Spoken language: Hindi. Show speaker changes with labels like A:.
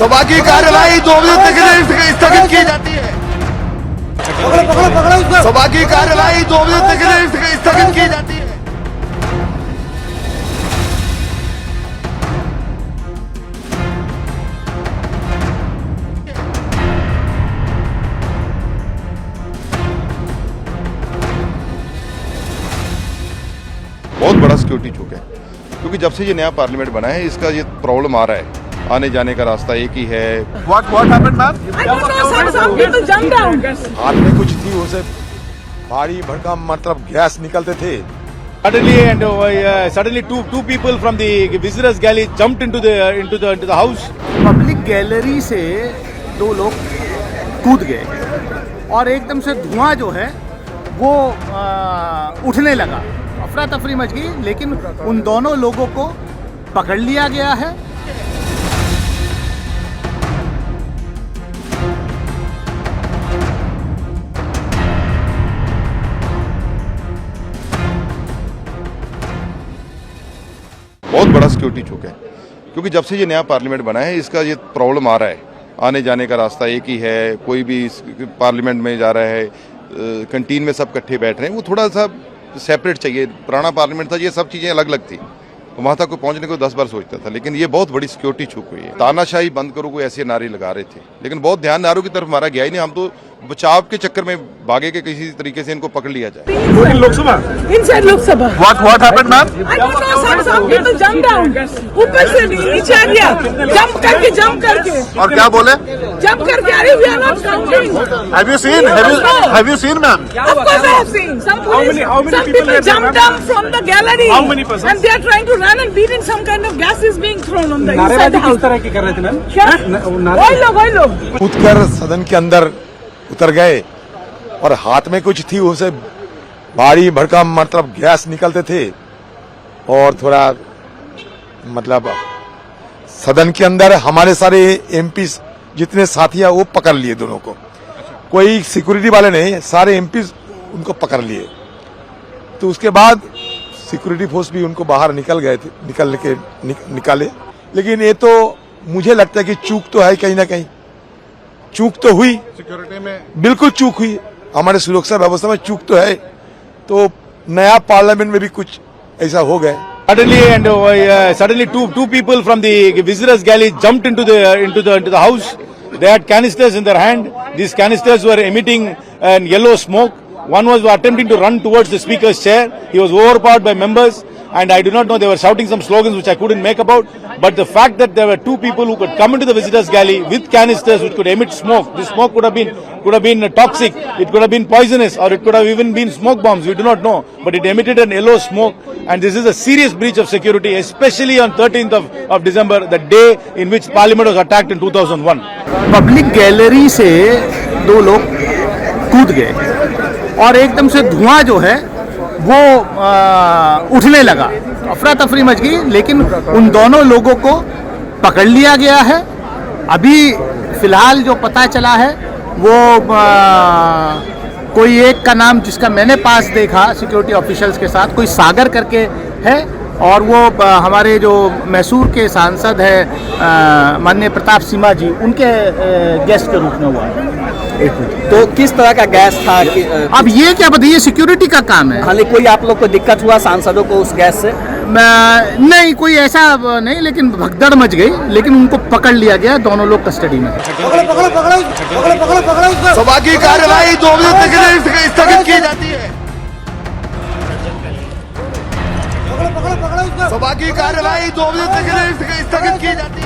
A: सभा की कार्यवाही 2 बजे तक स्थगित की जाती है। सभा की कार्यवाही 2 बजे तक स्थगित की जाती है। बहुत बड़ा सिक्योरिटी चौक है, क्योंकि जब से ये नया पार्लियामेंट बना है इसका ये प्रॉब्लम आ रहा है, आने जाने का रास्ता एक ही है।
B: What happened, ma'am?
C: Some people jumped down.
A: हाथ में कुछ थी, उसे भारी भड़कम मतलब गैस निकलते थे।
D: Suddenly two people from the visitors galley jumped into the house.
E: Public gallery से 2 लोग कूद गए और एकदम से धुआं जो है वो उठने लगा, अफरा तफरी मच गई, लेकिन उन दोनों लोगों को पकड़ लिया गया है।
A: बहुत बड़ा सिक्योरिटी चौक है, क्योंकि जब से ये नया पार्लियामेंट बना है इसका ये प्रॉब्लम आ रहा है, आने जाने का रास्ता एक ही है। कोई भी पार्लियामेंट में जा रहा है, कैंटीन में सब इकट्ठे बैठ रहे हैं, वो थोड़ा सा सेपरेट चाहिए। पुराना पार्लियामेंट था, ये सब चीज़ें अलग अलग थी, तो वहाँ तक को पहुँचने को 10 बार सोचता था, लेकिन ये बहुत बड़ी सिक्योरिटी चूक हुई है। तानाशाही बंद करो, कोई ऐसे नारे लगा रहे थे, लेकिन बहुत ध्यान नारों की तरफ हमारा गया ही नहीं। हम तो बचाव के चक्कर में भागे के किसी तरीके से इनको पकड़ लिया जाए।
B: Lok Sabha?
C: Inside Lok Sabha.
B: What happened, ma'am?
C: I don't know, some people jumped down. ऊपर से नीचे आ गया, jump करके।
B: और क्या बोले?
C: Jump करके, अरे we are not counting.
B: Have you seen, ma'am?
C: Of course I have seen. Some people jumped down from the gallery.
B: How many persons?
C: And they are trying to run and beat in some kind of gas is being thrown on the inside the house.
E: की कर रहे थे मैम?
C: क्या? वही लोग।
A: कूदकर सदन के अंदर उतर गए और हाथ में कुछ थी, उसे भारी भड़कम मतलब गैस निकलते थे और थोड़ा मतलब सदन के अंदर हमारे सारे एमपी जितने साथी हैं वो पकड़ लिए दोनों को। कोई सिक्योरिटी वाले नहीं, सारे एमपी उनको पकड़ लिए। तो उसके बाद सिक्योरिटी फोर्स भी उनको बाहर निकाले। लेकिन ये तो मुझे लगता है कि चूक तो है, कहीं ना कहीं चूक तो हुई,
B: सिक्योरिटी में
A: बिल्कुल चूक हुई, हमारे सुरक्षा व्यवस्था में चूक तो है। तो नया पार्लियामेंट में भी कुछ ऐसा हो गया।
D: Suddenly two people from the visitors galley jumped into the house. They had canisters in their hand. These canisters were emitting yellow smoke. One was attempting to run towards the speaker's chair. He was overpowered by members, and I do not know, they were shouting some slogans which I couldn't make about. But the fact that there were 2 people who could come into the visitors galley with canisters which could emit smoke, this smoke could have been toxic, it could have been poisonous, or it could have even been smoke bombs, we do not know. But it emitted an yellow smoke, and this is a serious breach of security, especially on 13th of December, the day in which Parliament was attacked in 2001.
E: Public gallery से 2 लोग कूद गए और एकदम से धुआं जो है वो उठने लगा, अफरा तफरी मच गई, लेकिन उन दोनों लोगों को पकड़ लिया गया है। अभी फिलहाल जो पता चला है वो कोई एक का नाम, जिसका मैंने पास देखा सिक्योरिटी ऑफिशियल्स के साथ, कोई सागर करके है, और वो हमारे जो मैसूर के सांसद है माननीय प्रताप सिम्हा जी, उनके गेस्ट के रूप में हुआ है।
F: तो किस तरह का गैस था
E: अब ये क्या बताइए, सिक्योरिटी का काम है।
F: हालांकि कोई आप लोग को दिक्कत हुआ सांसदों को उस गैस से?
E: नहीं, कोई ऐसा नहीं, लेकिन भगदड़ मच गई, लेकिन उनको पकड़ लिया गया, दोनों लोग कस्टडी में।
A: सभा की कार्यवाही 2 बजे तक स्थगित की जाती है। सभा की कार्यवाही 2 बजे तक स्थगित की जाती है।